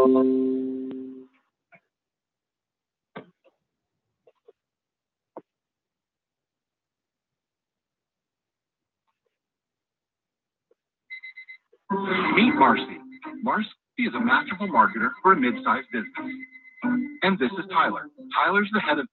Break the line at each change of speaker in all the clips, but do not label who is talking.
Meet Marcy. Marcy is a masterful marketer for a mid-sized business. And this is Tyler. Tyler's the head of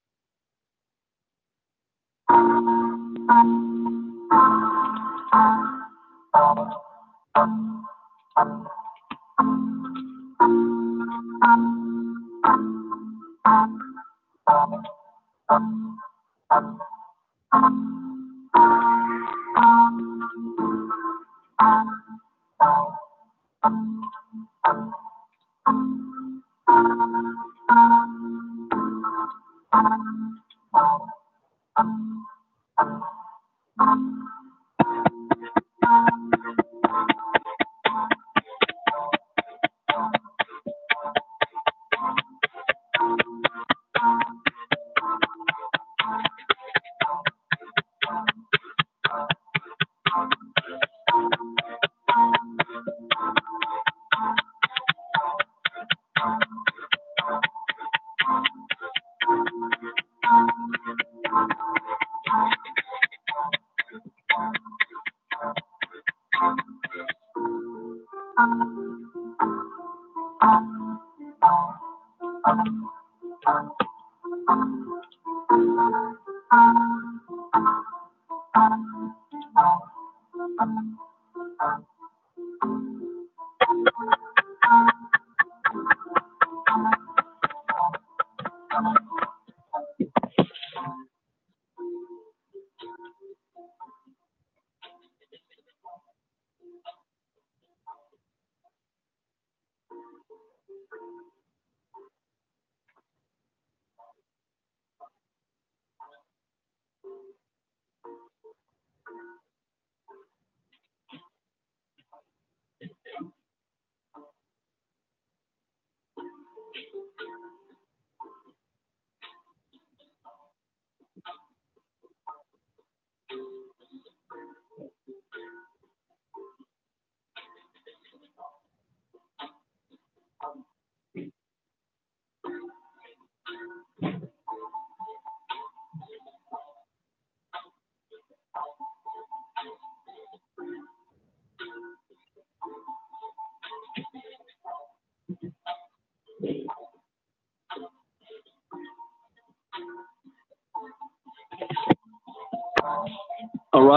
All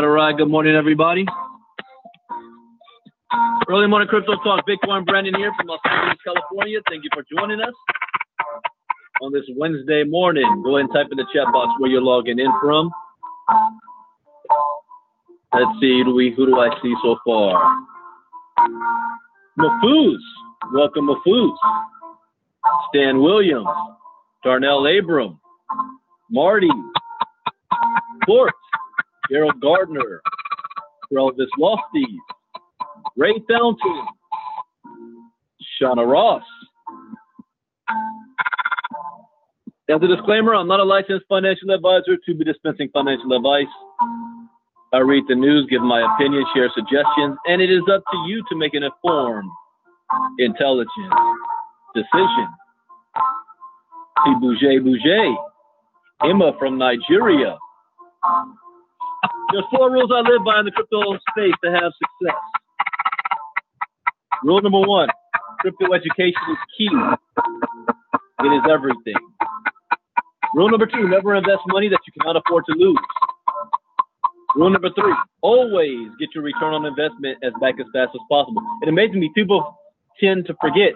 right. Good morning, everybody. Early morning crypto talk. Bitcoin. Brandon here from Los Angeles, California. Thank you for joining us on this Wednesday morning. Go ahead and type in the chat box where you're logging in from. Let's see. Who do I see so far? Mahfouz. Welcome, Mahfouz. Stan Williams. Darnell Abram. Marty. Court. Gerald Gardner, Elvis Lofty, Ray Fountain, Shauna Ross. As a disclaimer, I'm not a licensed financial advisor to be dispensing financial advice. I read the news, give my opinion, share suggestions, and it is up to you to make an informed, intelligent decision. See Bouger, Emma from Nigeria. There's 4 rules I live by in the crypto space to have success. Rule number 1, crypto education is key. It is everything. Rule number 2, never invest money that you cannot afford to lose. Rule number 3, always get your return on investment back as fast as possible. It amazes me, people tend to forget.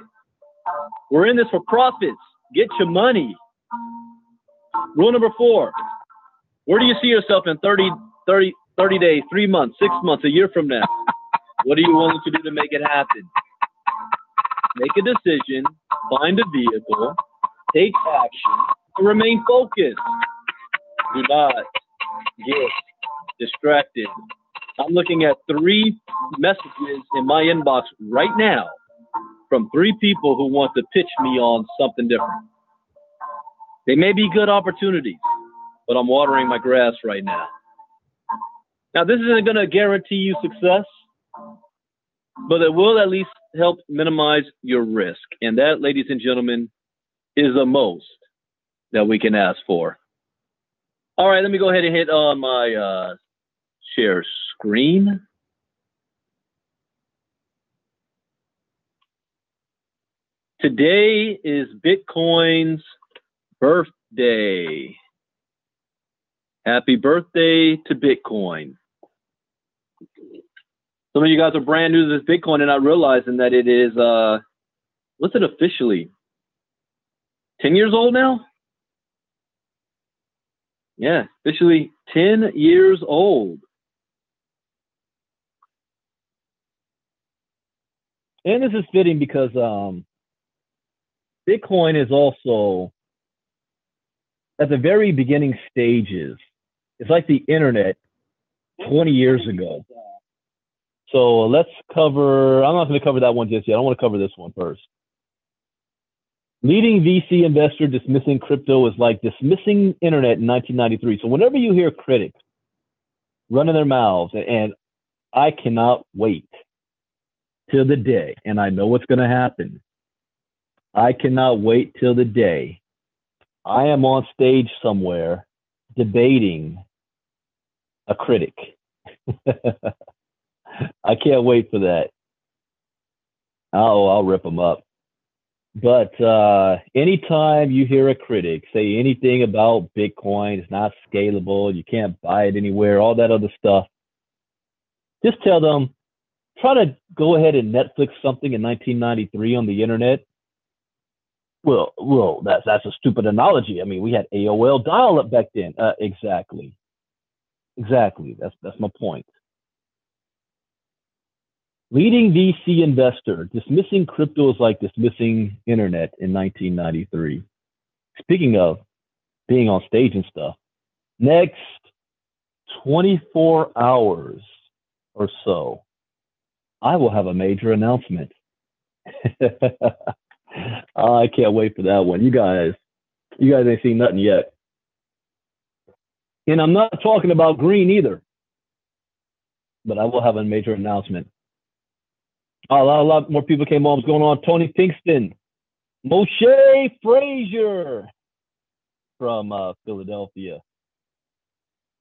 We're in this for profits. Get your money. Rule number 4, where do you see yourself in 30 days, 3 months, 6 months, a year from now? What are you willing to do to make it happen? Make a decision, find a vehicle, take action, and remain focused. Do not get distracted. I'm looking at 3 messages in my inbox right now from 3 people who want to pitch me on something different. They may be good opportunities, but I'm watering my grass right now. Now, this isn't going to guarantee you success, but it will at least help minimize your risk. And that, ladies and gentlemen, is the most that we can ask for. All right, let me go ahead and hit on my share screen. Today is Bitcoin's birthday. Happy birthday to Bitcoin. Some of you guys are brand new to this Bitcoin and not realizing that it is, what's it officially? 10 years old now? Yeah, officially 10 years old. And this is fitting because Bitcoin is also at the very beginning stages. It's like the internet 20 years ago. So let's cover, I'm not going to cover that one just yet. I want to cover this one first. Leading VC investor dismissing crypto is like dismissing internet in 1993. So whenever you hear critics running their mouths, and I cannot wait till the day, and I know what's going to happen. I cannot wait till the day I am on stage somewhere debating a critic. I can't wait for that. I'll rip them up. But anytime you hear a critic say anything about Bitcoin, it's not scalable, you can't buy it anywhere, all that other stuff, just tell them, try to go ahead and Netflix something in 1993 on the internet. Well, that's a stupid analogy. I mean, we had AOL dial-up back then. Exactly. That's my point. Leading VC investor dismissing crypto is like dismissing internet in 1993. Speaking of being on stage and stuff, next 24 hours or so, I will have a major announcement. I can't wait for that one. You guys ain't seen nothing yet. And I'm not talking about green either, but I will have a major announcement. A lot more people came on. What's going on? Tony Pinkston, Moshe Frazier from Philadelphia.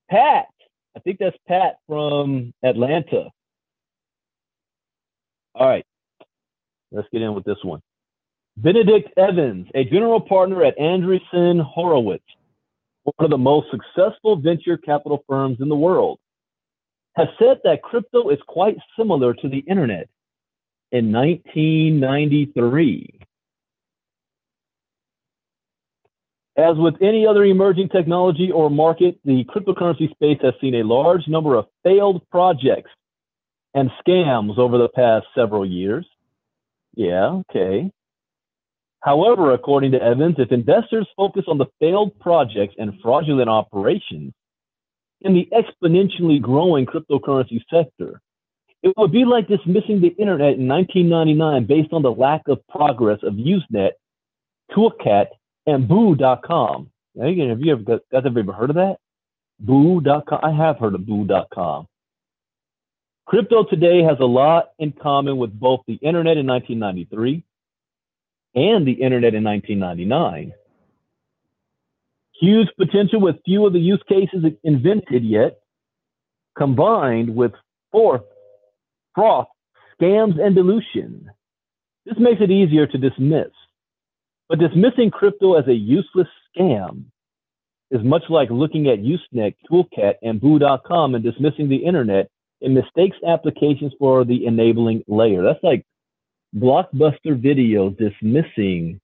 Pat, I think that's Pat from Atlanta. All right, let's get in with this one. Benedict Evans, a general partner at Andreessen Horowitz, one of the most successful venture capital firms in the world, has said that crypto is quite similar to the internet in 1993. As with any other emerging technology or market, the cryptocurrency space has seen a large number of failed projects and scams over the past several years. Yeah, okay. However, according to Evans, if investors focus on the failed projects and fraudulent operations in the exponentially growing cryptocurrency sector, it would be like dismissing the internet in 1999 based on the lack of progress of Usenet, Toolcat, and Boo.com. Have you guys ever heard of that? Boo.com? I have heard of Boo.com. Crypto today has a lot in common with both the internet in 1993 and the internet in 1999. Huge potential with few of the use cases invented yet, combined with froth, scams, and dilution. This makes it easier to dismiss. But dismissing crypto as a useless scam is much like looking at Usenet, Toolcat, and Boo.com and dismissing the internet and mistakes applications for the enabling layer. That's like Blockbuster Video dismissing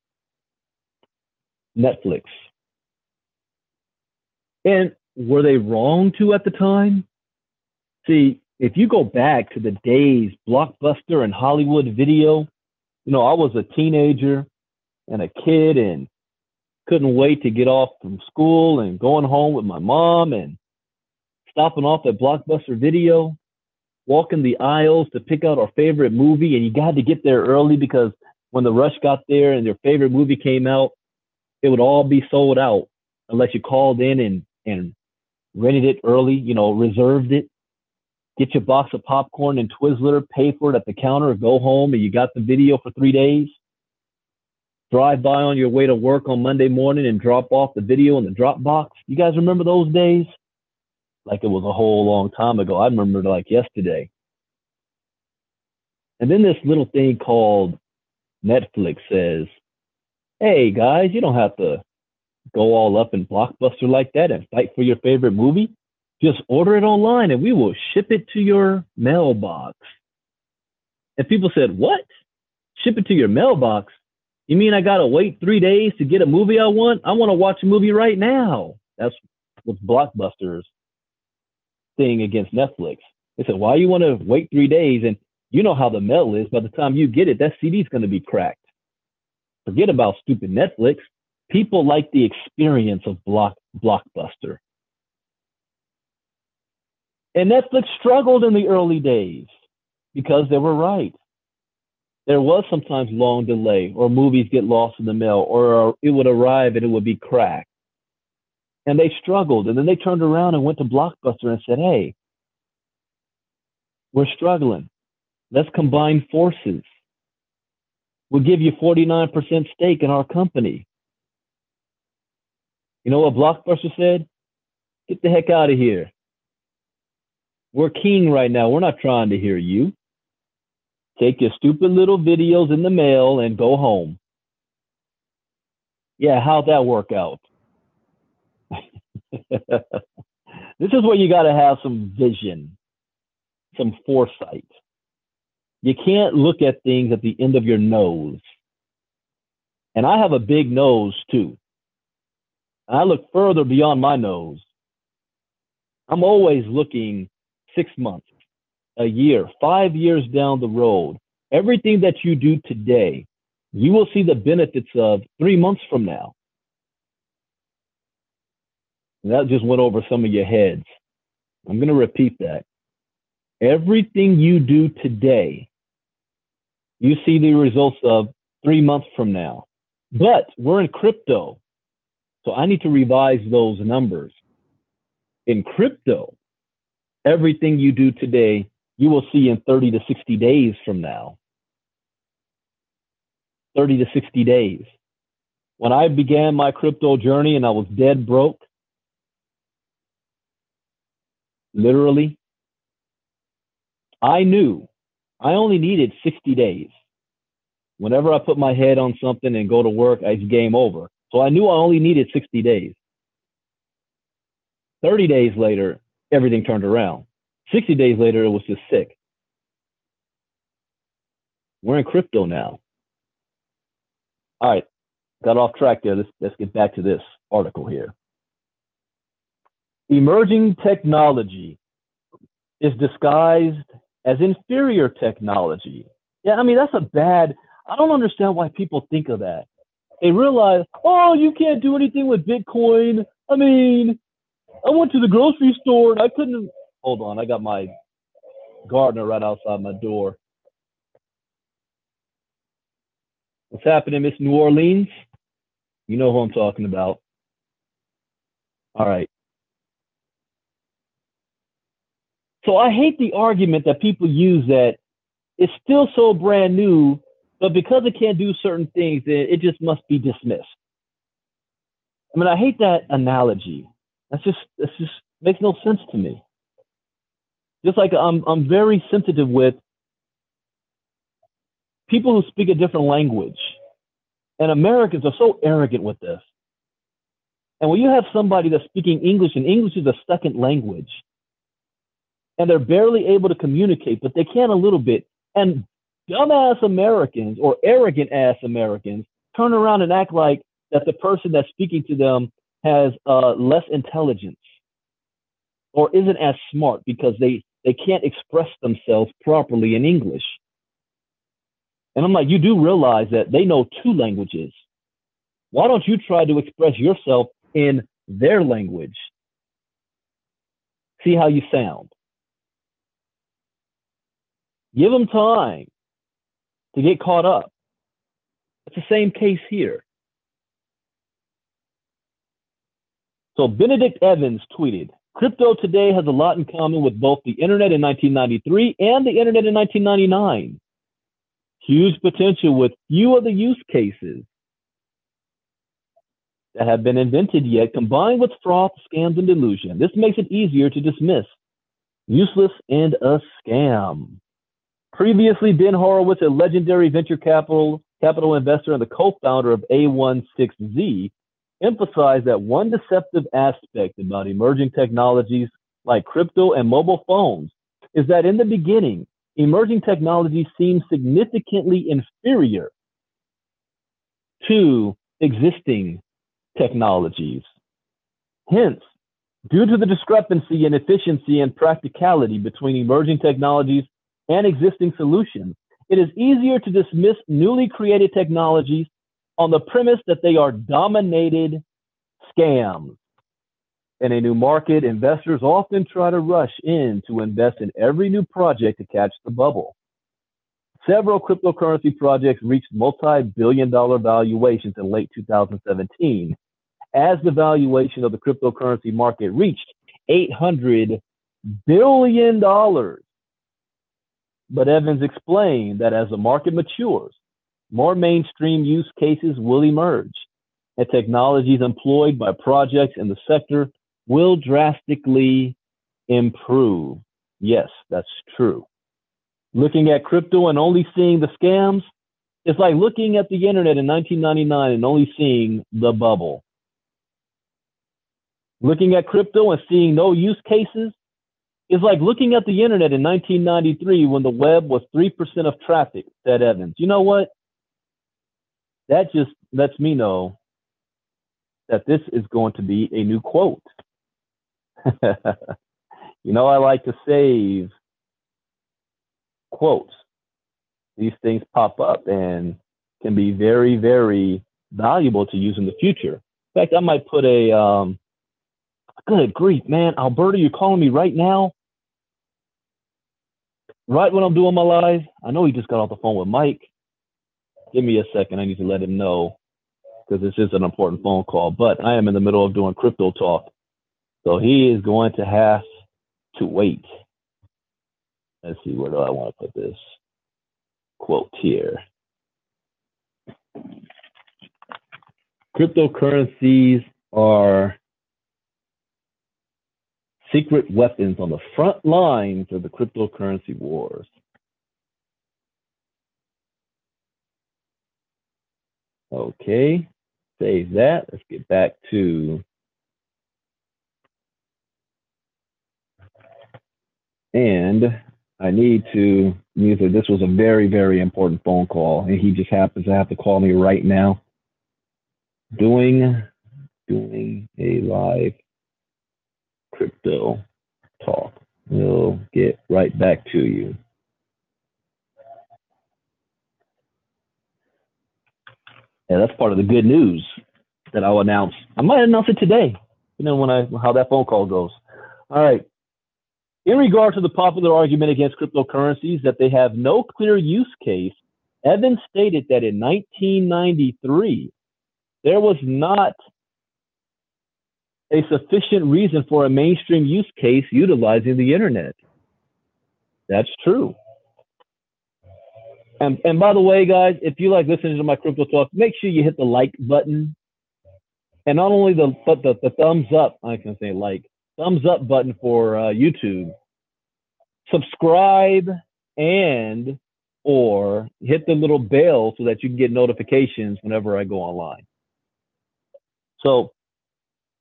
Netflix. And were they wrong to at the time? See, if you go back to the days Blockbuster and Hollywood Video, I was a teenager and a kid and couldn't wait to get off from school and going home with my mom and stopping off at Blockbuster Video, walking the aisles to pick out our favorite movie. And you got to get there early because when the rush got there and your favorite movie came out, it would all be sold out unless you called in and rented it early, reserved it. get your box of popcorn and Twizzler, pay for it at the counter, go home, and you got the video for 3 days. Drive by on your way to work on Monday morning and drop off the video in the Dropbox. You guys remember those days? Like it was a whole long time ago. I remember it like yesterday. And then this little thing called Netflix says, hey guys, you don't have to go all up in Blockbuster like that and fight for your favorite movie. Just order it online and we will ship it to your mailbox. And people said, what? Ship it to your mailbox? You mean I got to wait 3 days to get a movie I want? I want to watch a movie right now. That's what's Blockbuster's thing against Netflix. They said, why you want to wait 3 days? And you know how the mail is. By the time you get it, that CD is going to be cracked. Forget about stupid Netflix. People like the experience of Blockbuster. And Netflix struggled in the early days because they were right. There was sometimes long delay, or movies get lost in the mail, or it would arrive and it would be cracked. And they struggled. And then they turned around and went to Blockbuster and said, hey, we're struggling. Let's combine forces. We'll give you 49% stake in our company. You know what Blockbuster said? Get the heck out of here. We're king right now. We're not trying to hear you. Take your stupid little videos in the mail and go home. Yeah, how'd that work out? This is where you got to have some vision, some foresight. You can't look at things at the end of your nose. And I have a big nose too. I look further beyond my nose. I'm always looking 6 months, a year, 5 years down the road. Everything that you do today, you will see the benefits of 3 months from now. And that just went over some of your heads. I'm going to repeat that. Everything you do today, you see the results of 3 months from now. But we're in crypto, so I need to revise those numbers. In crypto, everything you do today, you will see in 30 to 60 days from now. 30 to 60 days. When I began my crypto journey and I was dead broke, literally, I knew I only needed 60 days. Whenever I put my head on something and go to work, it's game over. So I knew I only needed 60 days. 30 days later, everything turned around. 60 days later, it was just sick. We're in crypto now. All right, got off track there. Let's get back to this article here. Emerging technology is disguised as inferior technology. Yeah, I mean, that's I don't understand why people think of that. They realize, oh, you can't do anything with Bitcoin. I mean, I went to the grocery store and I couldn't. Hold on, I got my gardener right outside my door. What's happening, Miss New Orleans? You know who I'm talking about. All right. So I hate the argument that people use that it's still so brand new, but because it can't do certain things, it just must be dismissed. I mean, I hate that analogy. That's just makes no sense to me. Just like I'm very sensitive with people who speak a different language. And Americans are so arrogant with this. And when you have somebody that's speaking English, and English is a second language, and they're barely able to communicate, but they can a little bit, and dumbass Americans or arrogant ass Americans turn around and act like that the person that's speaking to them has less intelligence or isn't as smart because they can't express themselves properly in English. And I'm like, you do realize that they know 2 languages. Why don't you try to express yourself in their language? See how you sound. Give them time to get caught up. It's the same case here. So Benedict Evans tweeted, Crypto today has a lot in common with both the internet in 1993 and the internet in 1999. Huge potential with few of the use cases that have been invented yet, combined with fraud, scams, and delusion. This makes it easier to dismiss useless and a scam. Previously, Ben Horowitz, a legendary venture capital investor and the co-founder of A16Z, emphasized that one deceptive aspect about emerging technologies like crypto and mobile phones is that in the beginning, emerging technologies seem significantly inferior to existing technologies. Hence, due to the discrepancy in efficiency and practicality between emerging technologies and existing solutions, it is easier to dismiss newly created technologies on the premise that they are dominated scams. In a new market, investors often try to rush in to invest in every new project to catch the bubble. Several cryptocurrency projects reached multi-billion-dollar valuations in late 2017, as the valuation of the cryptocurrency market reached $800 billion. But Evans explained that as the market matures, more mainstream use cases will emerge, and technologies employed by projects in the sector will drastically improve. Yes, that's true. Looking at crypto and only seeing the scams is like looking at the internet in 1999 and only seeing the bubble. Looking at crypto and seeing no use cases is like looking at the internet in 1993 when the web was 3% of traffic, said Evans. You know what? That just lets me know that this is going to be a new quote. You know, I like to save quotes. These things pop up and can be very, very valuable to use in the future. In fact, I might put a, good grief, man, Alberta, you're calling me right now? Right when I'm doing my live? I know he just got off the phone with Mike. Give me a second. I need to let him know because this is an important phone call. But I am in the middle of doing crypto talk. So he is going to have to wait. Let's see, where do I want to put this quote here? Cryptocurrencies are secret weapons on the front lines of the cryptocurrency wars. Okay, save that. Let's get back to and I need to use it. This was a very, very important phone call, and he just happens to have to call me right now. Doing a live crypto talk. We'll get right back to you. Yeah, that's part of the good news that I'll announce. I might announce it today, you know, how that phone call goes. All right. In regard to the popular argument against cryptocurrencies that they have no clear use case, Evans stated that in 1993, there was not a sufficient reason for a mainstream use case utilizing the internet. That's true. And by the way, guys, if you like listening to my crypto talk, make sure you hit the like button. And not only the thumbs up, I can say thumbs up button for YouTube. Subscribe and or hit the little bell so that you can get notifications whenever I go online. So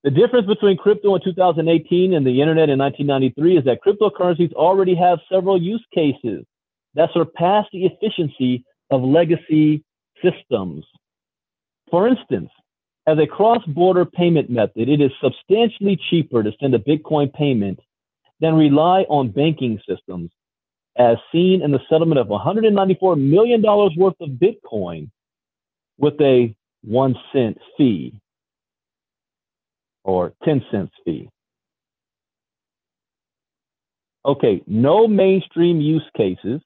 the difference between crypto in 2018 and the internet in 1993 is that cryptocurrencies already have several use cases that surpass the efficiency of legacy systems. For instance, as a cross-border payment method, it is substantially cheaper to send a Bitcoin payment than rely on banking systems, as seen in the settlement of $194 million worth of Bitcoin with a 1 cent fee or 10 cents fee. Okay, no mainstream use cases.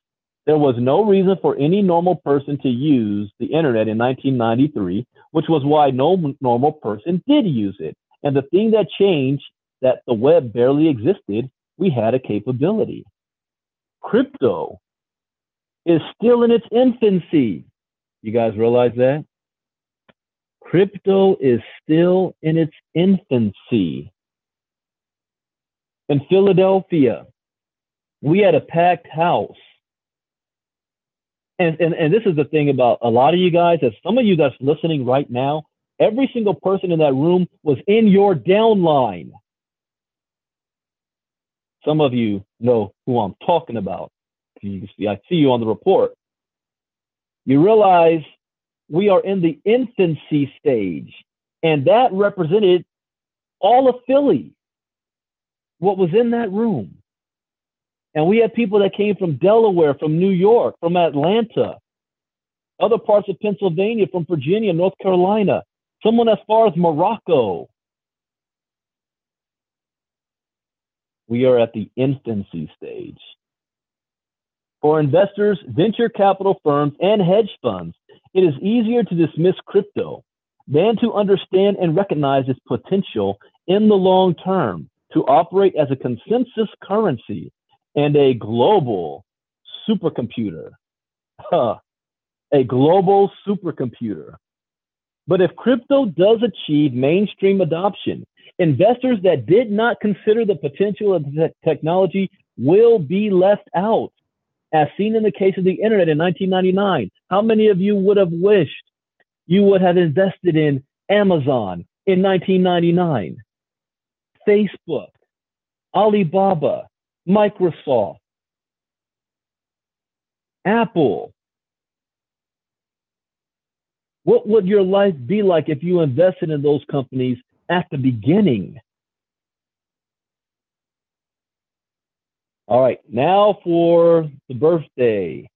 There was no reason for any normal person to use the internet in 1993, which was why no normal person did use it. And the thing that changed that the web barely existed, we had a capability. Crypto is still in its infancy. You guys realize that? Crypto is still in its infancy. In Philadelphia, we had a packed house. And this is the thing about a lot of you guys, as some of you that's listening right now, every single person in that room was in your downline. Some of you know who I'm talking about. You see, I see you on the report. You realize we are in the infancy stage, and that represented all of Philly, what was in that room. And we had people that came from Delaware, from New York, from Atlanta, other parts of Pennsylvania, from Virginia, North Carolina, someone as far as Morocco. We are at the infancy stage. For investors, venture capital firms, and hedge funds, it is easier to dismiss crypto than to understand and recognize its potential in the long term to operate as a consensus currency and a global supercomputer. A global supercomputer. But if crypto does achieve mainstream adoption, investors that did not consider the potential of the technology will be left out. As seen in the case of the internet in 1999, how many of you would have wished you would have invested in Amazon in 1999, Facebook, Alibaba, Microsoft, Apple? What would your life be like if you invested in those companies at the beginning? All right, now for the birthday.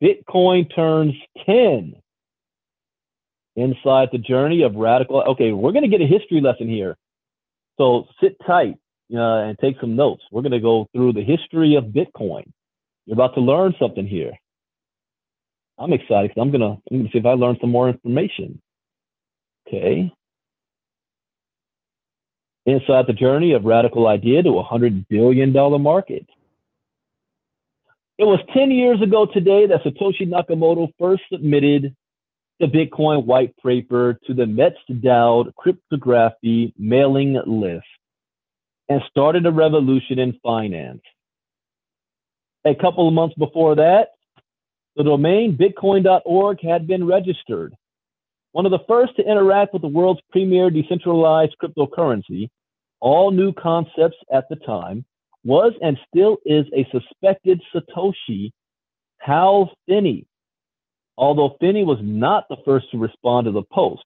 Bitcoin turns 10. Inside the journey of radical. Okay, we're going to get a history lesson here. So sit tight and take some notes. We're going to go through the history of Bitcoin. You're about to learn something here. I'm excited because I'm gonna see if I learn some more information. Okay. Inside the journey of radical idea to $100 billion market. It was 10 years ago today that Satoshi Nakamoto first submitted the Bitcoin white paper to the Metz-Dowd cryptography mailing list and started a revolution in finance. A couple of months before that, the domain bitcoin.org had been registered. One of the first to interact with the world's premier decentralized cryptocurrency, all new concepts at the time, was and still is a suspected Satoshi, Hal Finney. Although Finney was not the first to respond to the post.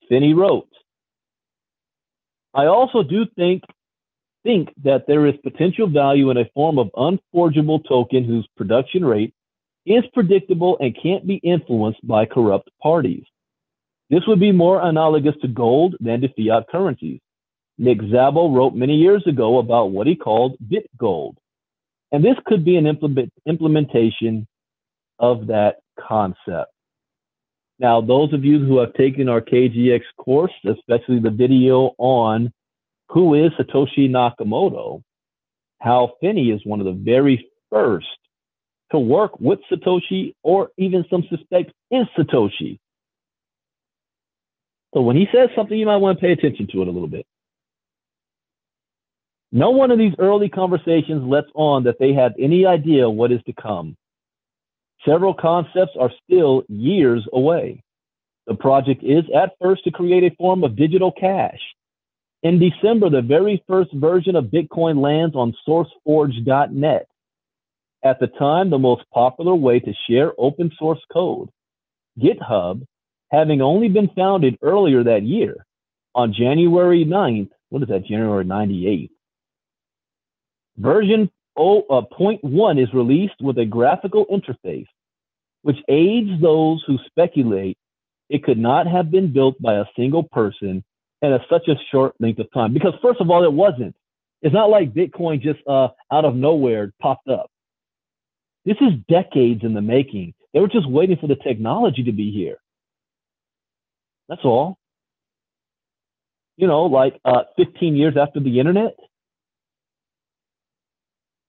Finney wrote, I also do think that there is potential value in a form of unforgeable token whose production rate is predictable and can't be influenced by corrupt parties. This would be more analogous to gold than to fiat currencies. Nick Szabo wrote many years ago about what he called BitGold, and this could be an implementation of that concept. Now, those of you who have taken our KGX course, especially the video on who is Satoshi Nakamoto, Hal Finney is one of the very first to work with Satoshi, or even some suspect is Satoshi. So when he says something, you might want to pay attention to it a little bit. No one in these early conversations lets on that they have any idea what is to come. Several concepts are still years away. The project is at first to create a form of digital cash. In December, the very first version of Bitcoin lands on sourceforge.net. At the time, the most popular way to share open source code. GitHub, having only been founded earlier that year, on January 9th, January 98th. Version 0.1 is released with a graphical interface, which aids those who speculate it could not have been built by a single person in such a short length of time. Because first of all, it wasn't. It's not like Bitcoin just out of nowhere popped up. This is decades in the making. They were just waiting for the technology to be here. That's all. like 15 years after the internet.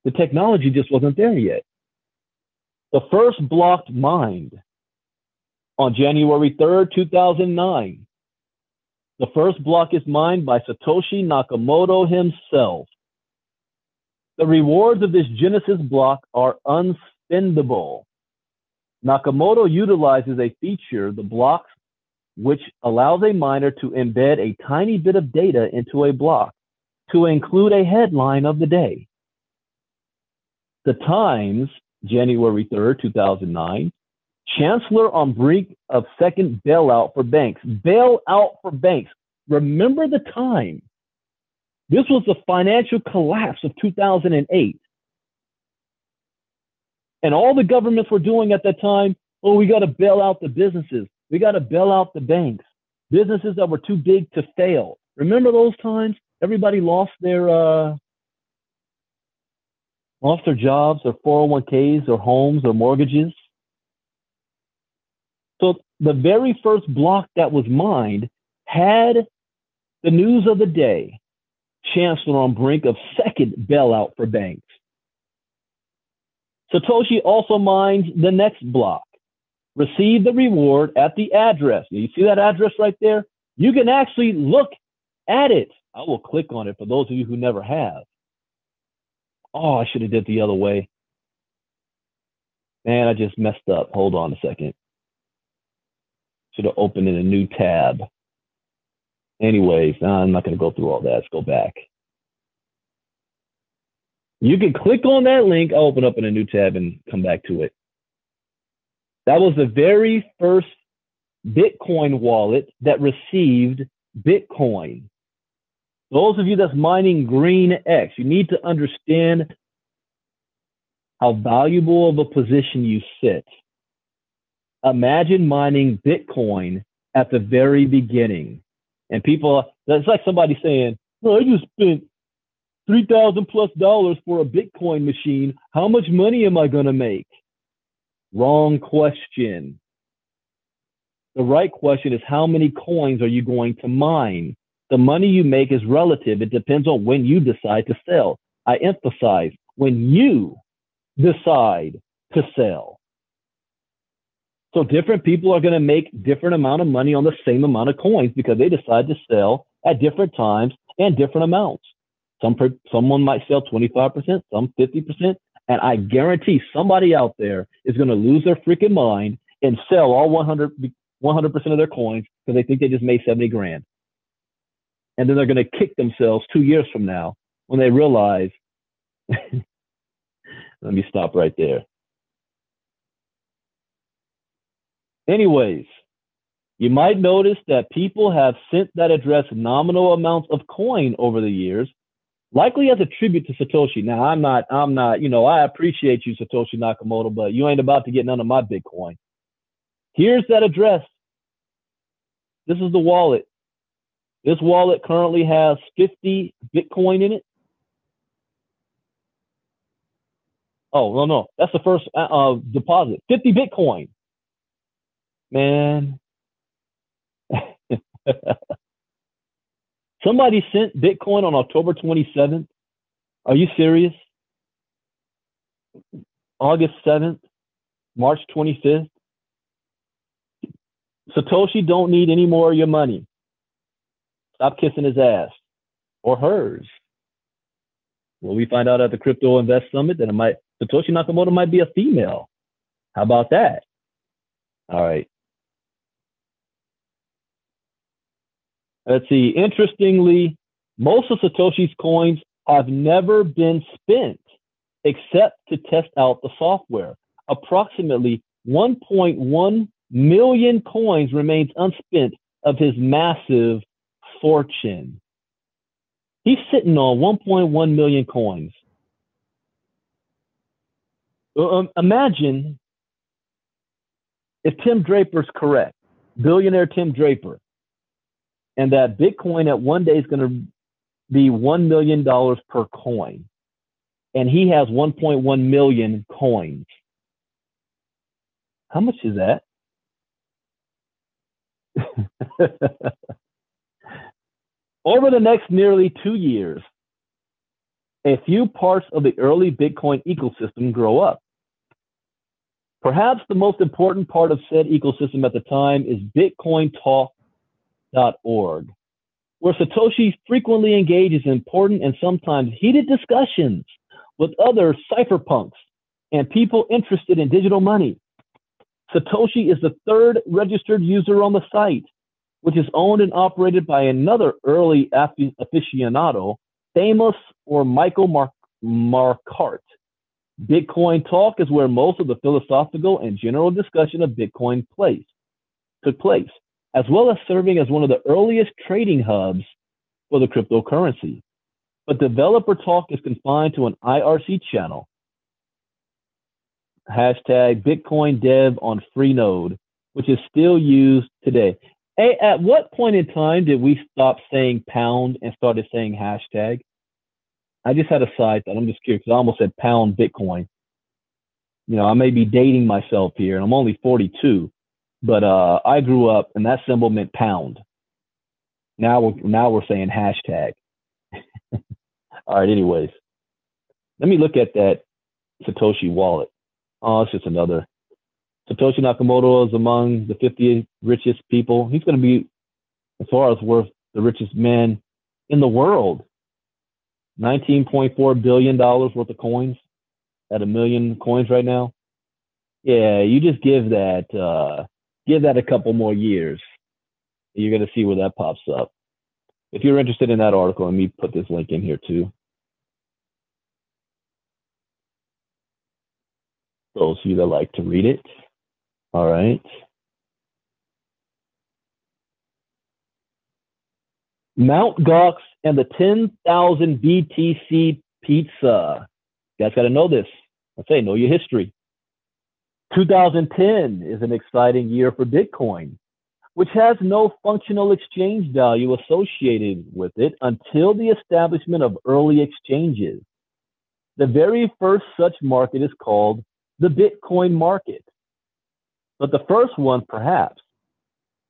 The technology just wasn't there yet. The first block mined on January 3rd, 2009. The first block is mined by Satoshi Nakamoto himself. The rewards of this Genesis block are unspendable. Nakamoto utilizes a feature, the blocks, which allows a miner to embed a tiny bit of data into a block to include a headline of the day. The Times, January 3rd, 2009, Chancellor on brink of second bailout for banks. Bailout for banks. Remember the time. This was the financial collapse of 2008. And all the governments were doing at that time, oh, we got to bail out the businesses. We got to bail out the banks. Businesses that were too big to fail. Remember those times? Everybody lost their jobs, or 401ks, or homes, or mortgages. So the very first block that was mined had the news of the day. Chancellor on brink of second bailout for banks. Satoshi also mined the next block. Receive the reward at the address. You see that address right there? You can actually look at it. I will click on it for those of you who never have. Oh, I should have did it the other way. Man, I just messed up. Hold on a second. Should have opened in a new tab. Anyways, I'm not going to go through all that. Let's go back. You can click on that link. I'll open up in a new tab and come back to it. That was the very first Bitcoin wallet that received Bitcoin. Those of you that's mining Green X, you need to understand how valuable of a position you sit. Imagine mining Bitcoin at the very beginning. And people, that's like somebody saying, well, I just spent $3,000+ for a Bitcoin machine. How much money am I going to make? Wrong question. The right question is, how many coins are you going to mine? The money you make is relative. It depends on when you decide to sell. I emphasize, when you decide to sell. So different people are going to make different amount of money on the same amount of coins because they decide to sell at different times and different amounts. Someone might sell 25%, some 50%, and I guarantee somebody out there is going to lose their freaking mind and sell all 100% of their coins because they think they just made 70 grand. And then they're going to kick themselves 2 years from now when they realize, let me stop right there. Anyways, you might notice that people have sent that address nominal amounts of coin over the years, likely as a tribute to Satoshi. Now, I'm not, I appreciate you, Satoshi Nakamoto, but you ain't about to get none of my Bitcoin. Here's that address. This is the wallet. This wallet currently has 50 Bitcoin in it. Oh, no. That's the first deposit. 50 Bitcoin. Man. Somebody sent Bitcoin on October 27th. Are you serious? August 7th, March 25th. Satoshi don't need any more of your money. Stop kissing his ass or hers. Well, we find out at the Crypto Invest Summit that Satoshi Nakamoto might be a female. How about that? All right. Let's see. Interestingly, most of Satoshi's coins have never been spent except to test out the software. Approximately 1.1 million coins remains unspent of his massive fortune. He's sitting on 1.1 million coins. Imagine if Tim Draper's correct, billionaire Tim Draper, and that Bitcoin at one day is going to be $1 million per coin. And he has 1.1 million coins. How much is that? Over the next nearly 2 years, a few parts of the early Bitcoin ecosystem grow up. Perhaps the most important part of said ecosystem at the time is BitcoinTalk.org, where Satoshi frequently engages in important and sometimes heated discussions with other cypherpunks and people interested in digital money. Satoshi is the third registered user on the site, which is owned and operated by another early aficionado, Famous or Michael Marquardt. Bitcoin Talk is where most of the philosophical and general discussion of Bitcoin took place, as well as serving as one of the earliest trading hubs for the cryptocurrency. But developer talk is confined to an IRC channel. Hashtag Bitcoin Dev on Freenode, which is still used today. Hey, at what point in time did we stop saying pound and started saying hashtag? I just had a side thought. I'm just curious because I almost said pound Bitcoin. You know, I may be dating myself here, and I'm only 42, but I grew up and that symbol meant pound. Now we're saying hashtag. All right. Anyways, let me look at that Satoshi wallet. Oh, it's just another. Satoshi Nakamoto is among the 50 richest people. He's going to be, as far as worth, the richest man in the world. $19.4 billion worth of coins at 1 million coins right now. Yeah, you just give that a couple more years. You're going to see where that pops up. If you're interested in that article, let me put this link in here too. Those of you that like to read it. All right. Mount Gox and the 10,000 BTC pizza. You guys got to know this. I say, know your history. 2010 is an exciting year for Bitcoin, which has no functional exchange value associated with it until the establishment of early exchanges. The very first such market is called the Bitcoin market. But the first one, perhaps,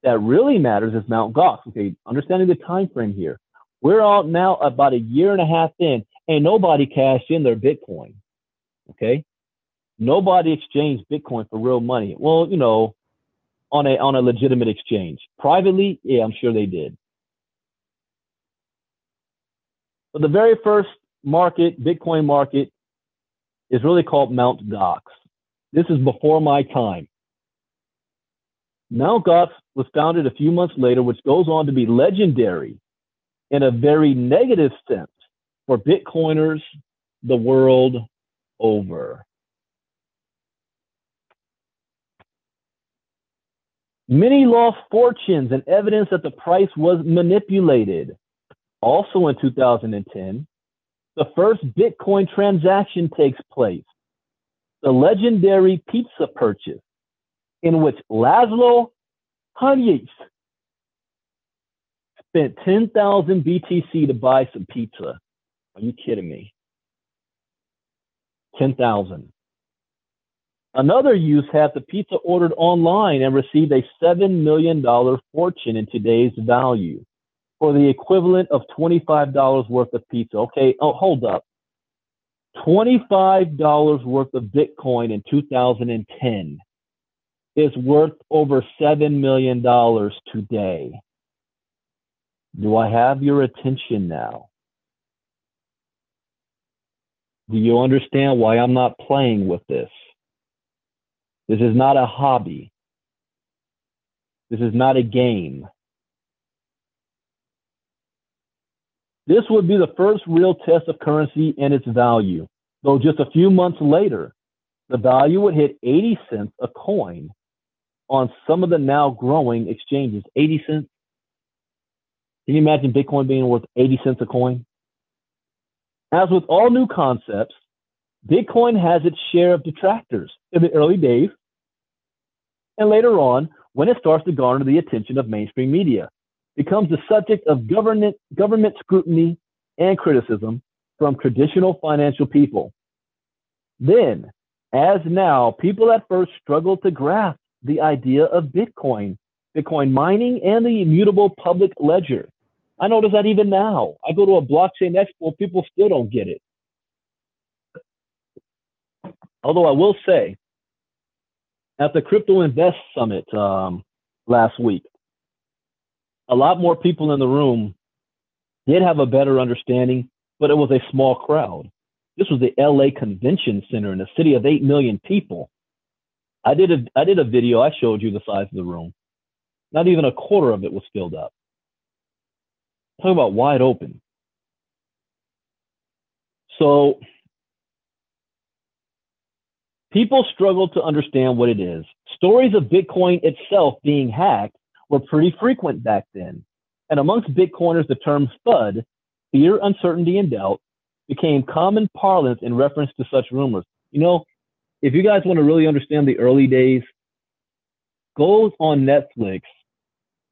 that really matters is Mt. Gox. Okay, understanding the time frame here. We're out now about 1.5 years in, and nobody cashed in their Bitcoin. Okay? Nobody exchanged Bitcoin for real money. Well, you know, on a legitimate exchange. Privately, yeah, I'm sure they did. But the very first market, Bitcoin market, is really called Mt. Gox. This is before my time. Mt. Gox was founded a few months later, which goes on to be legendary in a very negative sense for Bitcoiners the world over. Many lost fortunes and evidence that the price was manipulated. Also in 2010, the first Bitcoin transaction takes place, the legendary pizza purchase, in which Laszlo Hanyecz spent 10,000 BTC to buy some pizza. Are you kidding me? 10,000. Another use had the pizza ordered online and received a $7 million fortune in today's value for the equivalent of $25 worth of pizza. Okay, oh, hold up. $25 worth of Bitcoin in 2010 is worth over $7 million today. Do I have your attention now? Do you understand why I'm not playing with this? This is not a hobby. This is not a game. This would be the first real test of currency and its value, though just a few months later, the value would hit 80 cents a coin on some of the now growing exchanges. 80 cents? Can you imagine Bitcoin being worth 80 cents a coin? As with all new concepts, Bitcoin has its share of detractors in the early days and later on when it starts to garner the attention of mainstream media, becomes the subject of government scrutiny and criticism from traditional financial people. Then, as now, people at first struggled to grasp the idea of Bitcoin mining, and the immutable public ledger. I notice that even now. I go to a blockchain expo, people still don't get it. Although I will say, at the Crypto Invest Summit last week, a lot more people in the room did have a better understanding, but it was a small crowd. This was the LA Convention Center in a city of 8 million people. I did a video. I showed you the size of the room. Not even a quarter of it was filled up. Talk about wide open. So people struggle to understand what it is. Stories of Bitcoin itself being hacked were pretty frequent back then. And amongst Bitcoiners, the term FUD, fear, uncertainty, and doubt, became common parlance in reference to such rumors. You know, if you guys want to really understand the early days, go on Netflix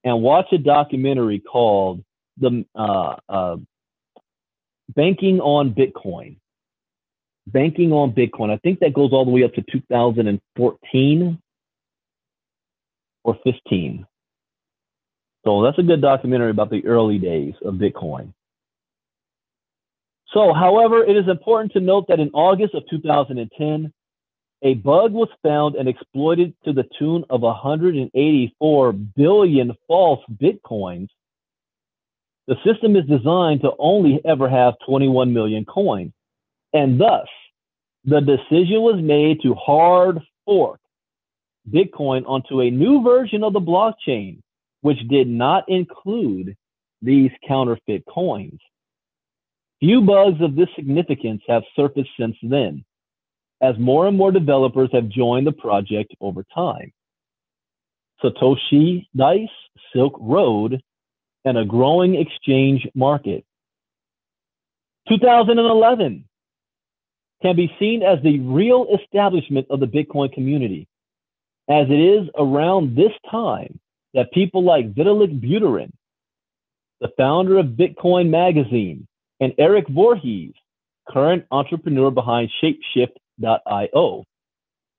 and watch a documentary called the Banking on Bitcoin. Banking on Bitcoin. I think that goes all the way up to 2014 or 15. So that's a good documentary about the early days of Bitcoin. So, however, it is important to note that in August of 2010, a bug was found and exploited to the tune of 184 billion false Bitcoins. The system is designed to only ever have 21 million coins. And thus, the decision was made to hard fork Bitcoin onto a new version of the blockchain, which did not include these counterfeit coins. Few bugs of this significance have surfaced since then, as more and more developers have joined the project over time. Satoshi Dice, Silk Road, and a growing exchange market. 2011 can be seen as the real establishment of the Bitcoin community, as it is around this time that people like Vitalik Buterin, the founder of Bitcoin Magazine, and Eric Voorhees, current entrepreneur behind Shapeshift.io,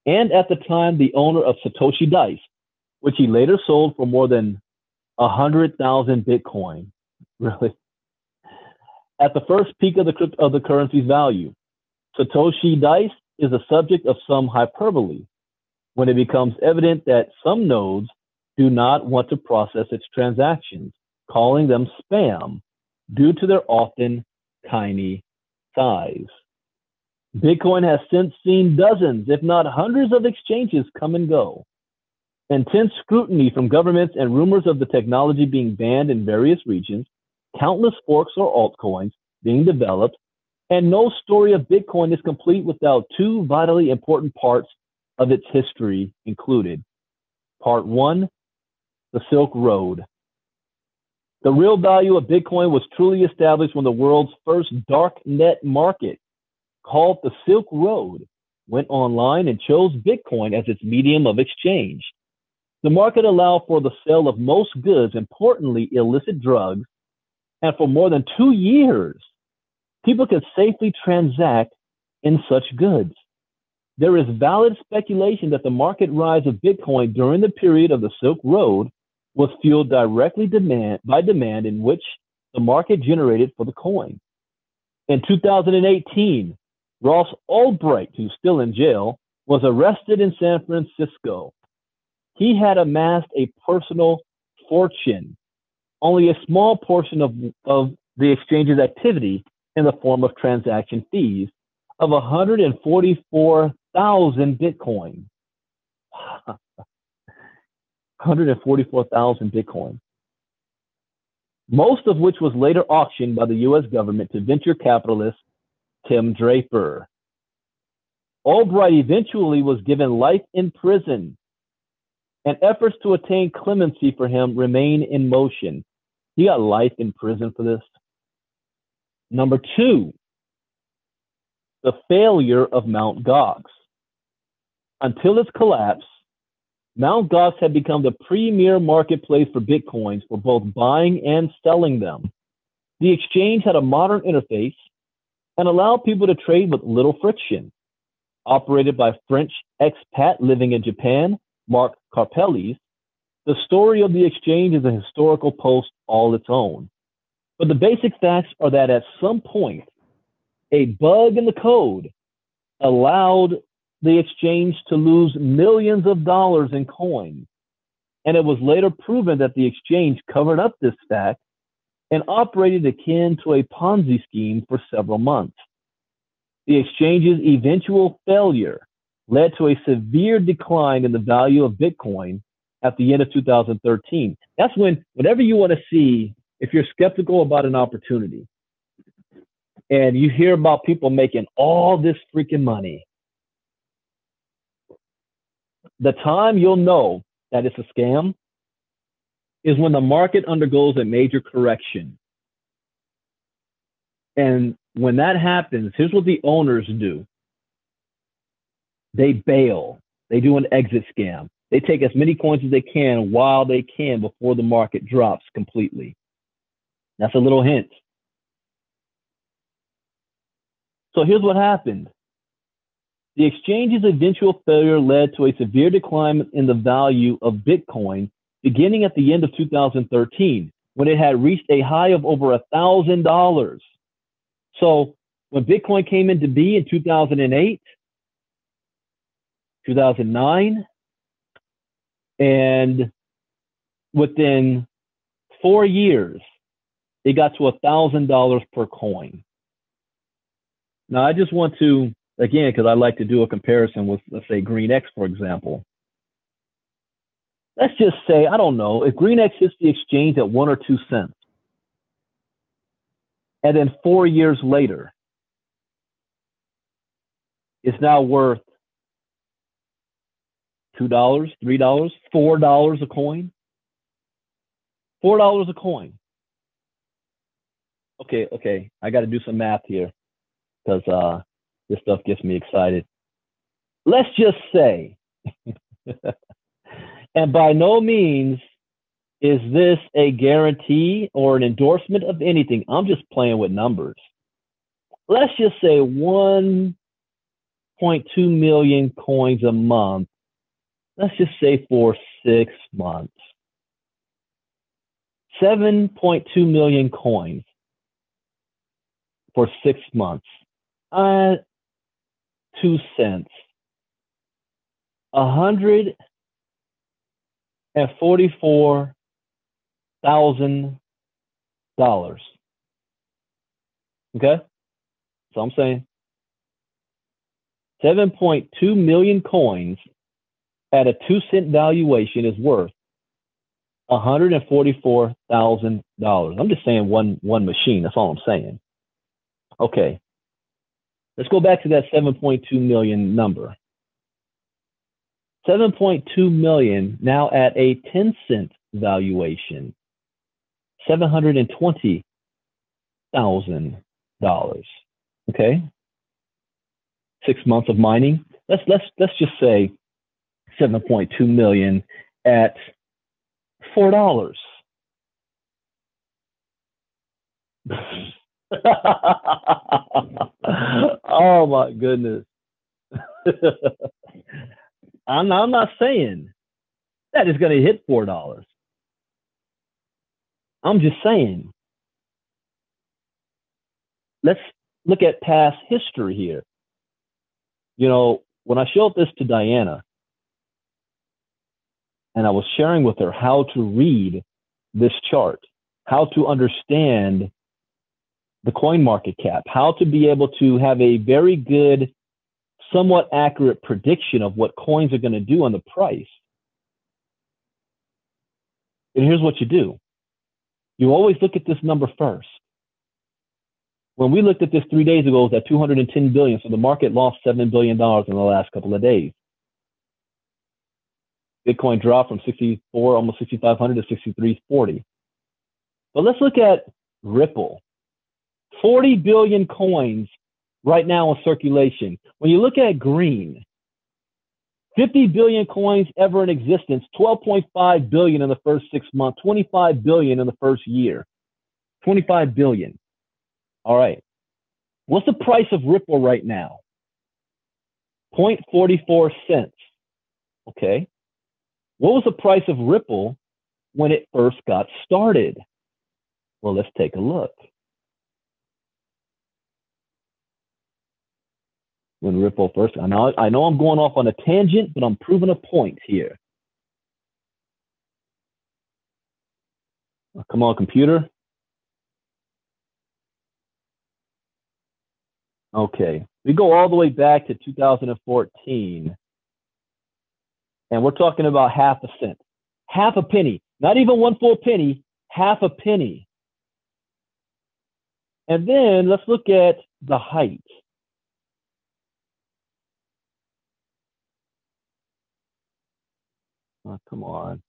and at the time the owner of Satoshi Dice, which he later sold for more than 100,000 Bitcoin. Really? At the first peak of the currency's value, Satoshi Dice is a subject of some hyperbole when it becomes evident that some nodes do not want to process its transactions, calling them spam due to their often tiny size. Bitcoin has since seen dozens, if not hundreds of exchanges come and go. Intense scrutiny from governments and rumors of the technology being banned in various regions, countless forks or altcoins being developed, and no story of Bitcoin is complete without two vitally important parts of its history included. Part one, the Silk Road. The real value of Bitcoin was truly established when the world's first dark net market, called the Silk Road, went online and chose Bitcoin as its medium of exchange. The market allowed for the sale of most goods, importantly illicit drugs, and for more than 2 years, people could safely transact in such goods. There is valid speculation that the market rise of Bitcoin during the period of the Silk Road was fueled directly by demand in which the market generated for the coin. In 2018, Ross Ulbricht, who's still in jail, was arrested in San Francisco. He had amassed a personal fortune, only a small portion of the exchange's activity in the form of transaction fees of 144,000 Bitcoin. 144,000 Bitcoin. Most of which was later auctioned by the U.S. government to venture capitalist Tim Draper. Albright eventually was given life in prison, and efforts to attain clemency for him remain in motion. He got life in prison for this. Number two, the failure of Mt. Gox. Until its collapse, Mt. Gox had become the premier marketplace for Bitcoins for both buying and selling them. The exchange had a modern interface and allowed people to trade with little friction. Operated by French expat living in Japan, Mark Karpeles, the story of the exchange is a historical post all its own. But the basic facts are that at some point, a bug in the code allowed the exchange to lose millions of dollars in coin. And it was later proven that the exchange covered up this fact and operated akin to a Ponzi scheme for several months. The exchange's eventual failure led to a severe decline in the value of Bitcoin at the end of 2013. That's when, whenever you want to see, if you're skeptical about an opportunity and you hear about people making all this freaking money, the time you'll know that it's a scam is when the market undergoes a major correction. And when that happens, here's what the owners do. They bail. They do an exit scam. They take as many coins as they can while they can before the market drops completely. That's a little hint. So here's what happened. The exchange's eventual failure led to a severe decline in the value of Bitcoin beginning at the end of 2013, when it had reached a high of over $1,000. So when Bitcoin came into being in 2008, 2009, and within 4 years, it got to $1,000 per coin. Now, I just want to, again, because I like to do a comparison with, let's say, GreenX, for example. Let's just say, I don't know, if GreenX hits the exchange at 1 or 2 cents, and then 4 years later, it's now worth $2, $3, $4 a coin. $4 a coin. Okay, I got to do some math here because this stuff gets me excited. Let's just say, and by no means is this a guarantee or an endorsement of anything. I'm just playing with numbers. Let's just say 1.2 million coins a month. Let's just say for 6 months. 7.2 million coins for 6 months. 2 cents. $144,000. Okay? So I'm saying 7.2 million coins at a 2 cent valuation is worth $144,000. I'm just saying one machine. That's all I'm saying. Okay. Let's go back to that 7.2 million number. 7.2 million now at a 10 cent valuation. $720,000. Okay. 6 months of mining. Let's just say 7.2 million at $4. Oh my goodness. I'm not saying that is going to hit $4. I'm just saying, let's look at past history here. You know, when I showed this to Diana and I was sharing with her how to read this chart, how to understand the coin market cap, how to be able to have a very good, somewhat accurate prediction of what coins are going to do on the price. And here's what you do. You always look at this number first. When we looked at this 3 days ago, it was at 210 billion. So the market lost $7 billion in the last couple of days. Bitcoin dropped from 64, almost 6,500 to 6,340. But let's look at Ripple. 40 billion coins right now in circulation. When you look at green, 50 billion coins ever in existence, 12.5 billion in the first 6 months, 25 billion in the first year. 25 billion. All right. What's the price of Ripple right now? 0.44 cents. Okay. What was the price of Ripple when it first got started? Well, let's take a look. When Ripple first, I know I'm going off on a tangent, but I'm proving a point here. Come on, computer. Okay, we go all the way back to 2014, and we're talking about half a cent, half a penny, not even one full penny, half a penny. And then let's look at the height. Oh, come on.